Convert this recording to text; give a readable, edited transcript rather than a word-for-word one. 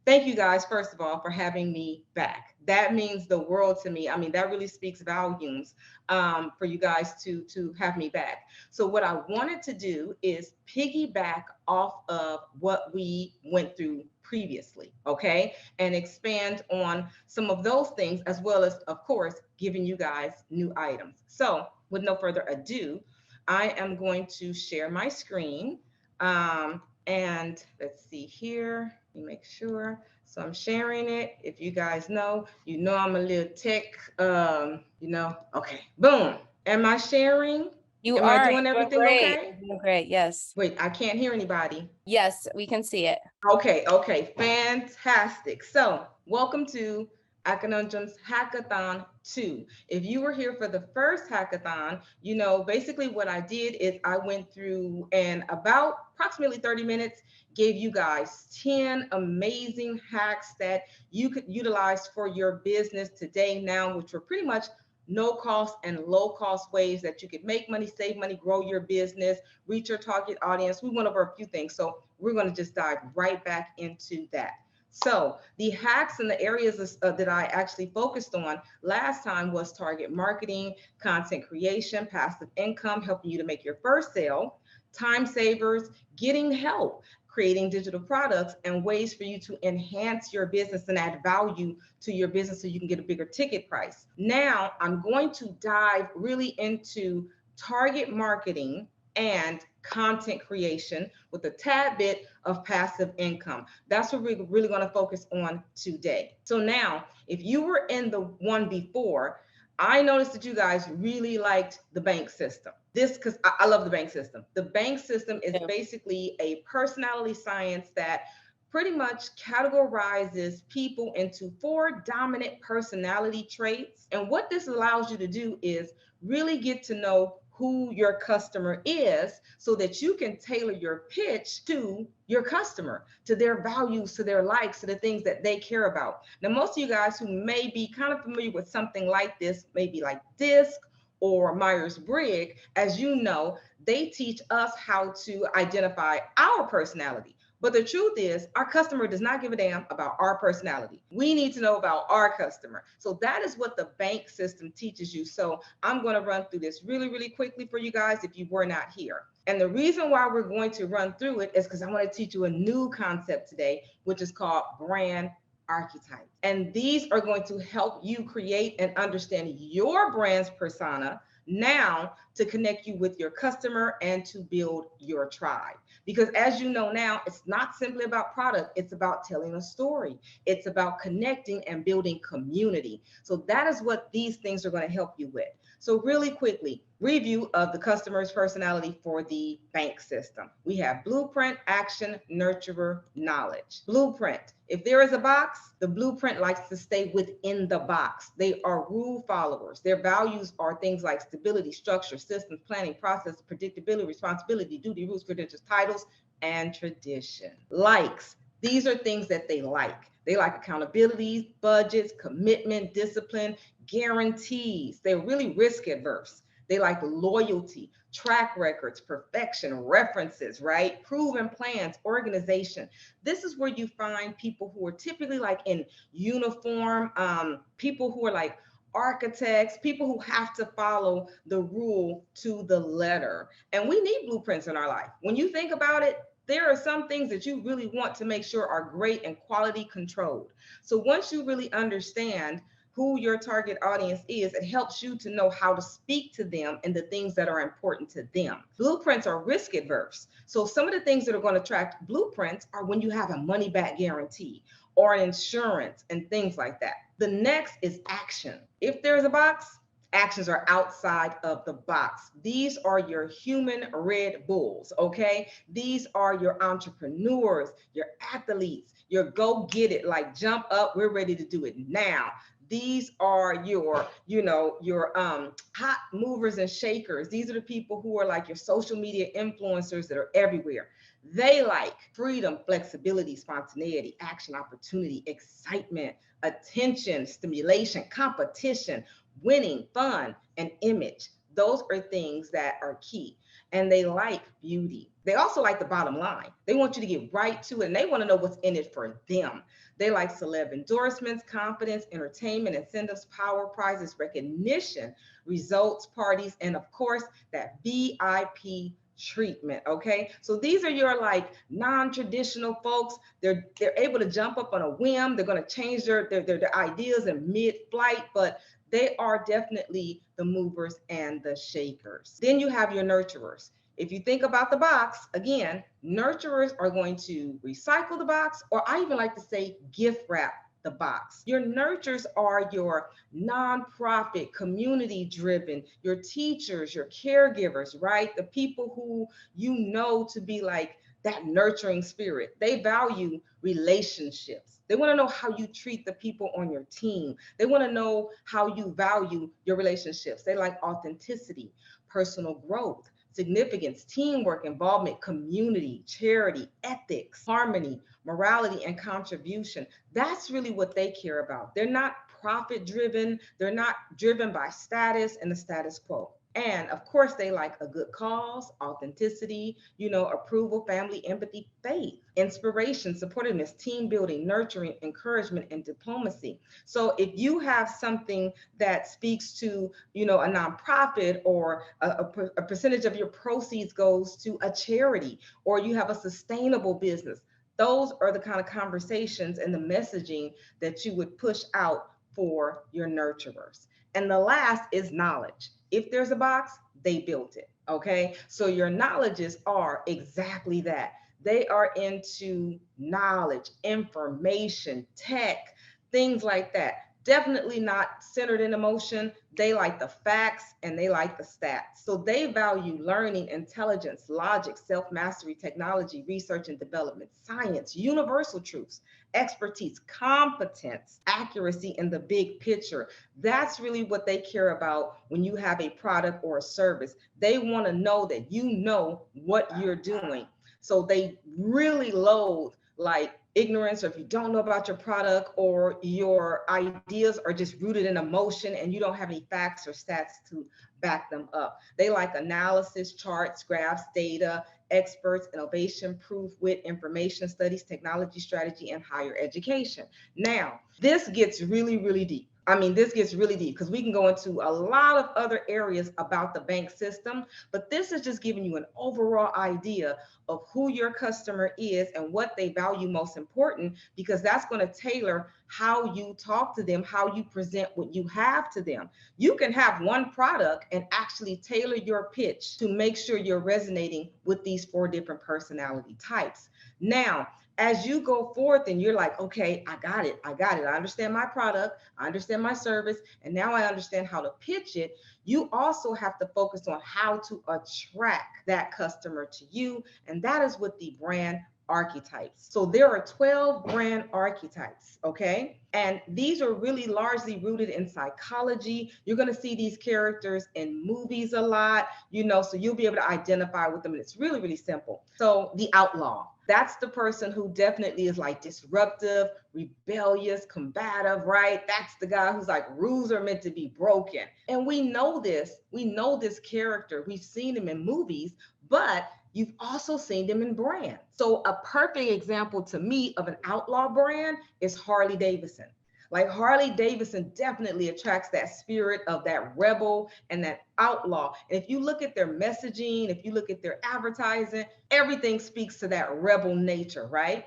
Thank you guys, first of all, for having me back. That means the world to me. I mean, that really speaks volumes for you guys to have me back. So what I wanted to do is piggyback off of what we went through previously, okay, and expand on some of those things, as well as, of course, giving you guys new items. So with no further ado, I am going to share my screen. And let's see here. Let me make sure. So I'm sharing it. If you guys know, you know I'm a little tech, okay. Boom. Am I sharing? You Am I are. doing You're doing everything great. okay? You're doing great. Yes. Wait, I can't hear anybody. Yes, we can see it. Okay, fantastic. So, welcome to Akanundrum's Hackathon 2. If you were here for the first hackathon, you know, basically what I did is I went through and about approximately 30 minutes gave you guys 10 amazing hacks that you could utilize for your business today now, which were pretty much no cost and low cost ways that you could make money, save money, grow your business, reach your target audience. We went over a few things. So we're going to just dive right back into that. So the hacks and the areas that I actually focused on last time was target marketing, content creation, passive income, helping you to make your first sale, time savers, getting help, creating digital products, and ways for you to enhance your business and add value to your business so you can get a bigger ticket price. Now I'm going to dive really into target marketing and content creation with a tad bit of passive income. That's what we're really going to focus on today. So now, if you were in the one before, I noticed that you guys really liked the bank system. This, because I love the bank system. The bank system is Yeah. basically a personality science that pretty much categorizes people into four dominant personality traits. And what this allows you to do is really get to know who your customer is so that you can tailor your pitch to your customer, to their values, to their likes, to the things that they care about. Now, most of you guys who may be kind of familiar with something like this, maybe like DISC or Myers-Briggs, as you know, they teach us how to identify our personality. But the truth is, our customer does not give a damn about our personality. We need to know about our customer. So that is what the bank system teaches you. So I'm going to run through this really, really quickly for you guys if you were not here. And the reason why we're going to run through it is because I want to teach you a new concept today, which is called brand archetypes. And these are going to help you create and understand your brand's persona now to connect you with your customer and to build your tribe. Because as you know now, it's not simply about product, it's about telling a story. It's about connecting and building community. So that is what these things are going to help you with. So really quickly, review of the customer's personality for the bank system. We have blueprint, action, nurturer, knowledge. Blueprint. If there is a box, the blueprint likes to stay within the box. They are rule followers. Their values are things like stability, structure, systems, planning, process, predictability, responsibility, duty, rules, credentials, titles, and tradition. Likes. These are things that they like. They like accountability, budgets, commitment, discipline, guarantees. They're really risk adverse. They like loyalty, track records, perfection, references, right? Proven plans, organization. This is where you find people who are typically like in uniform, people who are like architects, people who have to follow the rule to the letter. And we need blueprints in our life. When you think about it, there are some things that you really want to make sure are great and quality controlled. So once you really understand who your target audience is, it helps you to know how to speak to them and the things that are important to them. Blueprints are risk adverse. So some of the things that are going to attract blueprints are when you have a money back guarantee or insurance and things like that. The next is action. If there's a box, actions are outside of the box. These are your human Red Bulls, okay? These are your entrepreneurs, your athletes, your go get it, like jump up, we're ready to do it now. These are your hot movers and shakers. These are the people who are like your social media influencers that are everywhere. They like freedom, flexibility, spontaneity, action, opportunity, excitement, attention, stimulation, competition, winning, fun, and image. Those are things that are key. and they like beauty. They also like the bottom line. They want you to get right to it, and they want to know what's in it for them. They like celeb endorsements, confidence, entertainment, incentives, power, prizes, recognition, results, parties, and of course, that VIP treatment. Okay, so these are your like non-traditional folks. They're able to jump up on a whim. They're going to change their ideas in mid-flight, but they are definitely the movers and the shakers. Then you have your nurturers. If you think about the box, again, nurturers are going to recycle the box, or I even like to say gift wrap the box. Your nurturers are your nonprofit, community driven, your teachers, your caregivers, right? The people who you know to be like that nurturing spirit. They value relationships. They want to know how you treat the people on your team. They want to know how you value your relationships. They like authenticity, personal growth, significance, teamwork, involvement, community, charity, ethics, harmony, morality, and contribution. That's really what they care about. They're not profit driven. They're not driven by status and the status quo. And of course, they like a good cause, authenticity, approval, family, empathy, faith, inspiration, supportiveness, team building, nurturing, encouragement, and diplomacy. So if you have something that speaks to, a nonprofit, or a percentage of your proceeds goes to a charity, or you have a sustainable business, those are the kind of conversations and the messaging that you would push out for your nurturers. And the last is knowledge. If there's a box, they built it. Okay. So your knowledges are exactly that. They are into knowledge, information, tech, things like that. Definitely not centered in emotion. They like the facts and they like the stats. So they value learning, intelligence, logic, self-mastery, technology, research and development, science, universal truths, expertise, competence, accuracy in the big picture. That's really what they care about when you have a product or a service. They want to know that you know what you're doing. So they really loathe like ignorance, or if you don't know about your product, or your ideas are just rooted in emotion and you don't have any facts or stats to back them up. They like analysis, charts, graphs, data, experts, innovation, proof, wit, information, studies, technology, strategy, and higher education. Now, this gets really, really deep. This gets really deep because we can go into a lot of other areas about the bank system, but this is just giving you an overall idea of who your customer is and what they value most important, because that's going to tailor how you talk to them, how you present what you have to them. You can have one product and actually tailor your pitch to make sure you're resonating with these 4 different personality types. Now, as you go forth and you're like, okay, I got it. I understand my product, I understand my service, and now I understand how to pitch it. You also have to focus on how to attract that customer to you. And that is with the brand archetypes. So there are 12 brand archetypes, okay? And these are really largely rooted in psychology. You're going to see these characters in movies a lot, so you'll be able to identify with them. And it's really, really simple. So the outlaw, that's the person who definitely is like disruptive, rebellious, combative, right? That's the guy who's like, rules are meant to be broken. And we know this character. We've seen him in movies, but you've also seen them in brands. So a perfect example to me of an outlaw brand is Harley Davidson. Like Harley Davidson definitely attracts that spirit of that rebel and that outlaw. And if you look at their messaging, if you look at their advertising, everything speaks to that rebel nature, right?